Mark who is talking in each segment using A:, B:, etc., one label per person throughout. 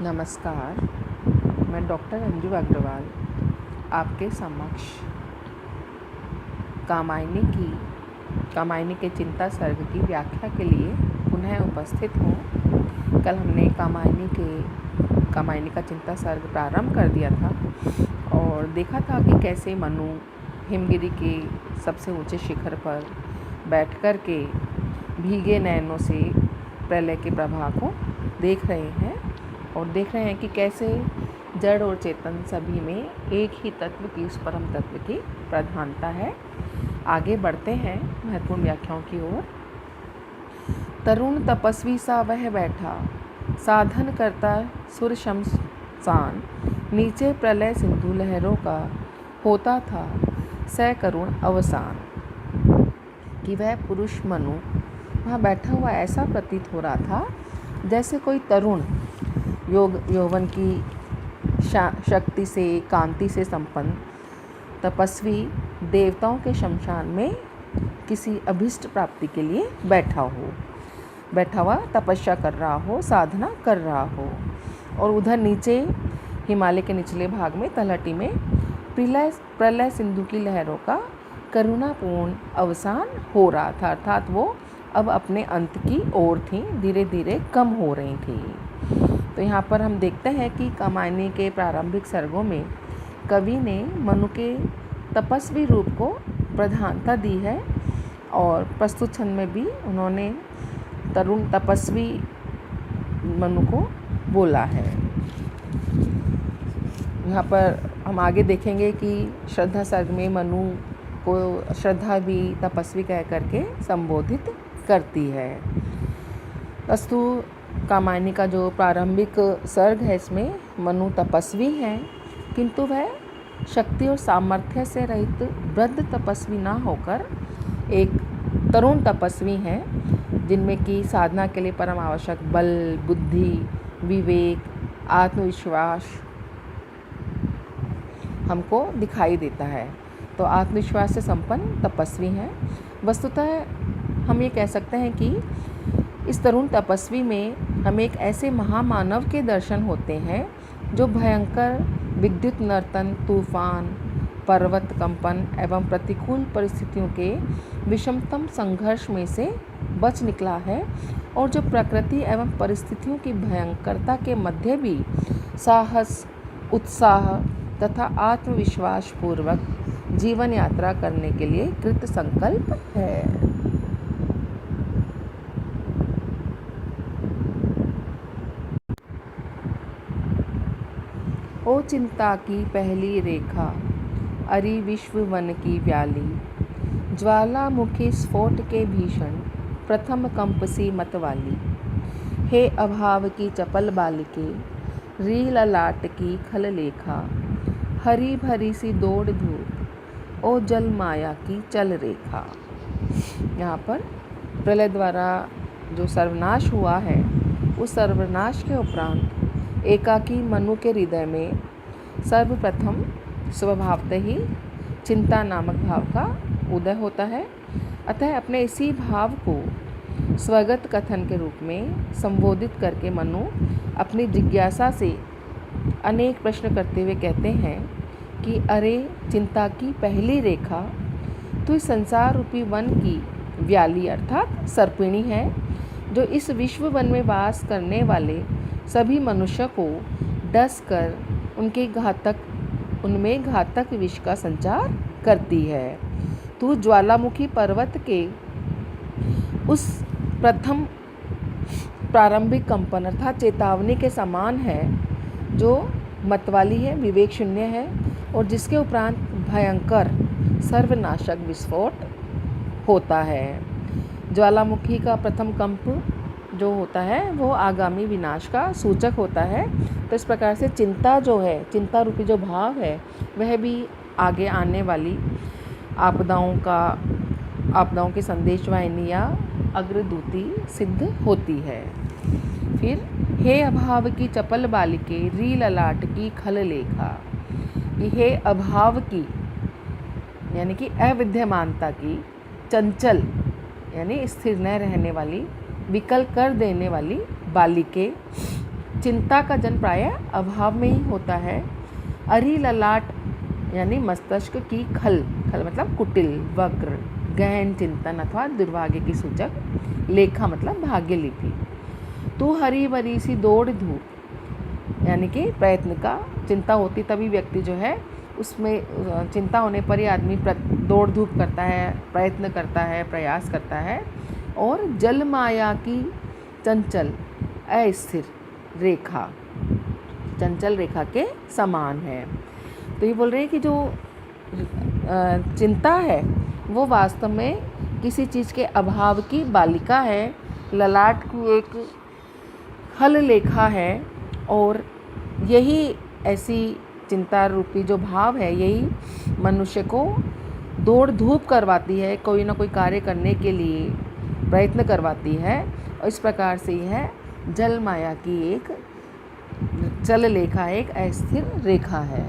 A: नमस्कार। मैं डॉक्टर अंजू अग्रवाल आपके समक्ष कामायनी के चिंता सर्ग की व्याख्या के लिए पुनः उपस्थित हूँ। कल हमने कामायनी का चिंता सर्ग प्रारंभ कर दिया था और देखा था कि कैसे मनु हिमगिरी के सबसे ऊंचे शिखर पर बैठकर के भीगे नयनों से प्रलय के प्रवाह को देख रहे हैं और देख रहे हैं कि कैसे जड़ और चेतन सभी में एक ही तत्व की, उस परम तत्व की प्रधानता है। आगे बढ़ते हैं महत्वपूर्ण व्याख्याओं की ओर। तरुण तपस्वी सा वह बैठा, साधन करता सुर शमशान, नीचे प्रलय सिंधु लहरों का होता था सैकरुण अवसान। कि वह पुरुष मनु वहाँ बैठा हुआ ऐसा प्रतीत हो रहा था जैसे कोई तरुण यौवन की शक्ति से, कांति से संपन्न तपस्वी देवताओं के शमशान में किसी अभिष्ट प्राप्ति के लिए बैठा हुआ तपस्या कर रहा हो, साधना कर रहा हो। और उधर नीचे हिमालय के निचले भाग में तलहटी में प्रलय सिंधु की लहरों का करुणापूर्ण अवसान हो रहा था, अर्थात वो अब अपने अंत की ओर थी, धीरे धीरे कम हो रही थी। तो यहाँ पर हम देखते हैं कि कामायनी के प्रारंभिक सर्गों में कवि ने मनु के तपस्वी रूप को प्रधानता दी है और प्रस्तुत छंद में भी उन्होंने तरुण तपस्वी मनु को बोला है। यहाँ पर हम आगे देखेंगे कि श्रद्धा सर्ग में मनु को श्रद्धा भी तपस्वी कह करके संबोधित करती है। वस्तु कामायनी का जो प्रारंभिक सर्ग है इसमें मनु तपस्वी हैं, किंतु वह शक्ति और सामर्थ्य से रहित वृद्ध तपस्वी ना होकर एक तरुण तपस्वी हैं, जिनमें कि साधना के लिए परम आवश्यक बल, बुद्धि, विवेक, आत्मविश्वास हमको दिखाई देता है। तो आत्मविश्वास से संपन्न तपस्वी हैं। वस्तुतः हम ये कह सकते हैं कि इस तरुण तपस्वी में हमें एक ऐसे महामानव के दर्शन होते हैं जो भयंकर विद्युत नर्तन, तूफान, पर्वत कंपन एवं प्रतिकूल परिस्थितियों के विषमतम संघर्ष में से बच निकला है और जो प्रकृति एवं परिस्थितियों की भयंकरता के मध्य भी साहस, उत्साह तथा आत्मविश्वास पूर्वक जीवन यात्रा करने के लिए कृत संकल्प है। ओ चिंता की पहली रेखा, अरि विश्व वन की व्याली, ज्वालामुखी स्फोट के भीषण प्रथम कंप सी मतवाली। हे अभाव की चपल बालिके, री ललाट की खल लेखा, हरी भरी सी दौड़ धूप, ओ जल माया की चल रेखा। यहाँ पर प्रलय द्वारा जो सर्वनाश हुआ है उस सर्वनाश के उपरांत एकाकी मनु के हृदय में सर्वप्रथम स्वभावतः ही चिंता नामक भाव का उदय होता है। अतः अपने इसी भाव को स्वगत कथन के रूप में संबोधित करके मनु अपनी जिज्ञासा से अनेक प्रश्न करते हुए कहते हैं कि अरे चिंता की पहली रेखा, तो इस संसार रूपी वन की व्याली अर्थात सर्पिणी है, जो इस विश्व वन में वास करने वाले सभी मनुष्य को डस कर उनमें घातक विष का संचार करती है। तू ज्वालामुखी पर्वत के उस प्रथम प्रारंभिक कंपन अर्थात चेतावनी के समान है, जो मतवाली है, विवेक शून्य है और जिसके उपरांत भयंकर सर्वनाशक विस्फोट होता है। ज्वालामुखी का प्रथम कंप जो होता है वो आगामी विनाश का सूचक होता है। तो इस प्रकार से चिंता जो है, चिंता रूपी जो भाव है, वह भी आगे आने वाली आपदाओं की संदेशवाहिनी या अग्रदूती सिद्ध होती है। फिर हे अभाव की चपल बालिके, री ललाट की खल लेखा। हे अभाव की यानी कि अविद्यमानता की, चंचल यानी स्थिर न रहने वाली, विकल कर देने वाली बालिके चिंता का जन्म प्रायः अभाव में ही होता है। अरी ललाट यानी मस्तिष्क की खल मतलब कुटिल, वक्र, गहन चिंतन अथवा दुर्भाग्य की सूचक, लेखा मतलब भाग्य लिपि। तो हरी भरी सी दौड़ धूप यानी कि प्रयत्न का, चिंता होती तभी व्यक्ति जो है उसमें, चिंता होने पर ही आदमी दौड़ धूप करता है, प्रयत्न करता है, प्रयास करता है। और जल माया की चंचल अस्थिर रेखा, चंचल रेखा के समान है। तो ये बोल रहे हैं कि जो चिंता है वो वास्तव में किसी चीज़ के अभाव की बालिका है, ललाट की एक हल लेखा है। और यही ऐसी चिंता रूपी जो भाव है, यही मनुष्य को दौड़ धूप करवाती है, कोई ना कोई कार्य करने के लिए प्रयत्न करवाती है। और इस प्रकार से यह जल माया की एक चल लेखा, एक अस्थिर रेखा है।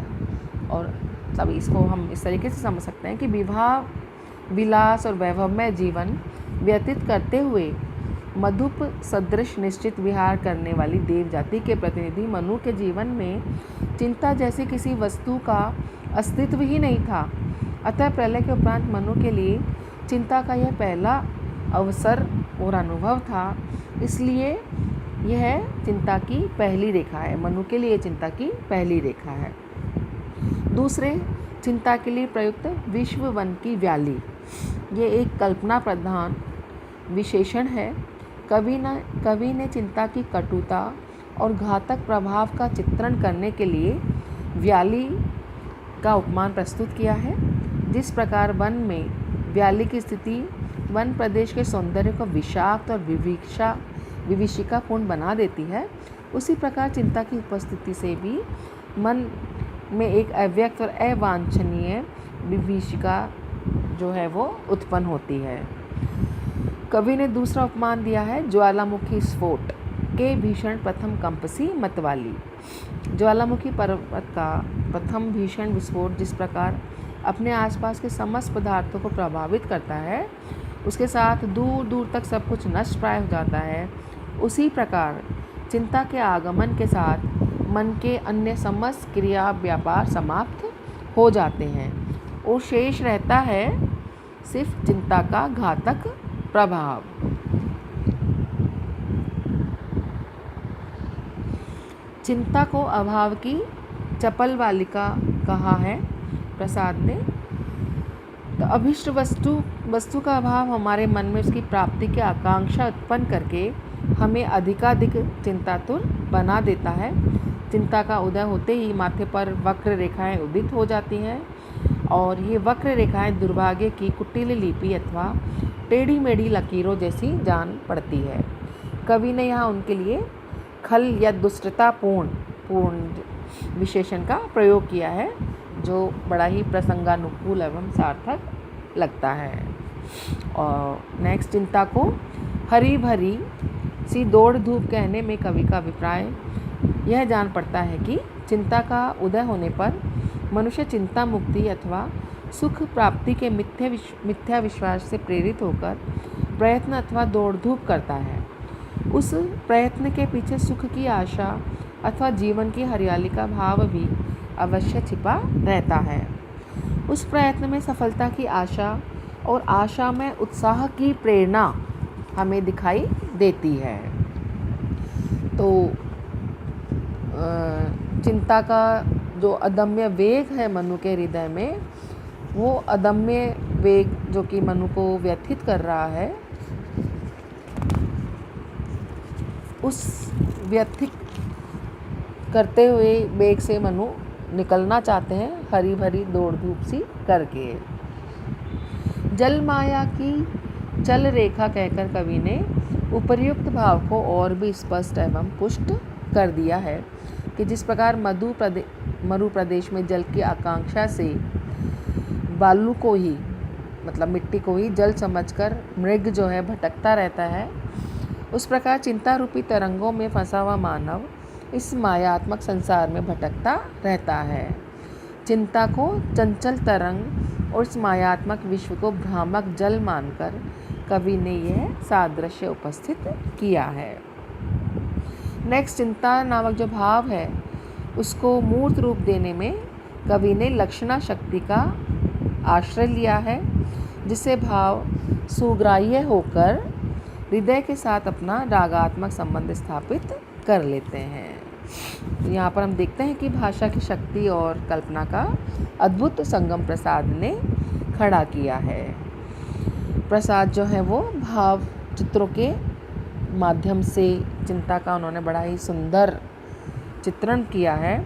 A: और तब इसको हम इस तरीके से समझ सकते हैं कि विवाह विलास और वैभवमय जीवन व्यतीत करते हुए मधुप सदृश निश्चित विहार करने वाली देव जाति के प्रतिनिधि मनु के जीवन में चिंता जैसी किसी वस्तु का अस्तित्व ही नहीं था। अतः प्रलय के उपरांत मनु के लिए चिंता का यह पहला अवसर और अनुभव था। इसलिए यह चिंता की पहली रेखा है, मनु के लिए चिंता की पहली रेखा है। दूसरे, चिंता के लिए प्रयुक्त विश्व वन की व्याली, ये एक कल्पना प्रधान विशेषण है। कवि ने चिंता की कटुता और घातक प्रभाव का चित्रण करने के लिए व्याली का उपमान प्रस्तुत किया है। जिस प्रकार वन में व्याली की स्थिति वन प्रदेश के सौंदर्य को विषाक्त और विभीषिकापूर्ण बना देती है, उसी प्रकार चिंता की उपस्थिति से भी मन में एक अव्यक्त और अवांछनीय विभीषिका जो है वो उत्पन्न होती है। कवि ने दूसरा उपमान दिया है ज्वालामुखी स्फोट के भीषण प्रथम कंपसी मतवाली। ज्वालामुखी पर्वत का प्रथम भीषण विस्फोट जिस प्रकार अपने आसपास के समस्त पदार्थों को प्रभावित करता है, उसके साथ दूर दूर तक सब कुछ नष्ट प्राय हो जाता है, उसी प्रकार चिंता के आगमन के साथ मन के अन्य समस्त क्रिया व्यापार समाप्त हो जाते हैं और शेष रहता है सिर्फ चिंता का घातक प्रभाव। चिंता को अभाव की चपल बालिका कहा है प्रसाद ने। तो अभिष्ट वस्तु का अभाव हमारे मन में उसकी प्राप्ति की आकांक्षा उत्पन्न करके हमें अधिकाधिक चिंतातुर बना देता है। चिंता का उदय होते ही माथे पर वक्र रेखाएं उदित हो जाती हैं और ये वक्र रेखाएं दुर्भाग्य की कुटिल लिपि अथवा टेढ़ी मेढ़ी लकीरों जैसी जान पड़ती है। कवि ने यहाँ उनके लिए खल या दुष्टतापूर्ण विशेषण का प्रयोग किया है, जो बड़ा ही प्रसंगानुकूल एवं सार्थक लगता है। और नेक्स्ट, चिंता को हरी भरी सी दौड़ धूप कहने में कवि का अभिप्राय यह जान पड़ता है कि चिंता का उदय होने पर मनुष्य चिंता मुक्ति अथवा सुख प्राप्ति के मिथ्या विश्वास से प्रेरित होकर प्रयत्न अथवा दौड़ धूप करता है। उस प्रयत्न के पीछे सुख की आशा अथवा जीवन की हरियाली का भाव भी अवश्य छिपा रहता है। उस प्रयत्न में सफलता की आशा और आशा में उत्साह की प्रेरणा हमें दिखाई देती है। तो चिंता का जो अदम्य वेग है मनु के हृदय में, वो अदम्य वेग जो कि मनु को व्यथित कर रहा है, उस व्यथित करते हुए वेग से मनु निकलना चाहते हैं हरी भरी दौड़ धूप सी करके। जल माया की चल रेखा कहकर कवि ने उपर्युक्त भाव को और भी स्पष्ट एवं पुष्ट कर दिया है कि जिस प्रकार मरु प्रदेश में जल की आकांक्षा से बालू को ही मतलब मिट्टी को ही जल समझकर मृग जो है भटकता रहता है, उस प्रकार चिंता रूपी तरंगों में फंसा हुआ मानव इस मायात्मक संसार में भटकता रहता है। चिंता को चंचल तरंग और इस मायात्मक विश्व को भ्रामक जल मानकर कवि ने यह सादृश्य उपस्थित किया है। नेक्स्ट, चिंता नामक जो भाव है उसको मूर्त रूप देने में कवि ने लक्षणा शक्ति का आश्रय लिया है, जिससे भाव सुग्राह्य होकर हृदय के साथ अपना रागात्मक संबंध स्थापित कर लेते हैं। तो यहाँ पर हम देखते हैं कि भाषा की शक्ति और कल्पना का अद्भुत संगम प्रसाद ने खड़ा किया है। प्रसाद जो है वो भाव चित्रों के माध्यम से चिंता का उन्होंने बड़ा ही सुंदर चित्रण किया है।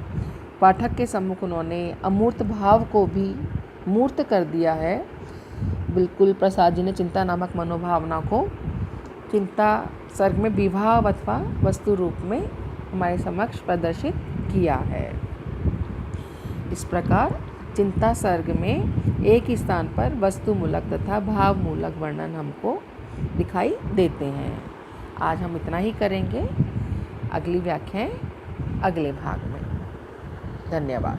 A: पाठक के सम्मुख उन्होंने अमूर्त भाव को भी मूर्त कर दिया है। बिल्कुल प्रसाद जी ने चिंता नामक मनोभावना को चिंता सर्ग में विवाह अथवा वस्तु रूप में हमारे समक्ष प्रदर्शित किया है। इस प्रकार चिंता सर्ग में एक ही स्थान पर वस्तुमूलक तथा भावमूलक वर्णन हमको दिखाई देते हैं। आज हम इतना ही करेंगे। अगली व्याख्याएं अगले भाग में। धन्यवाद।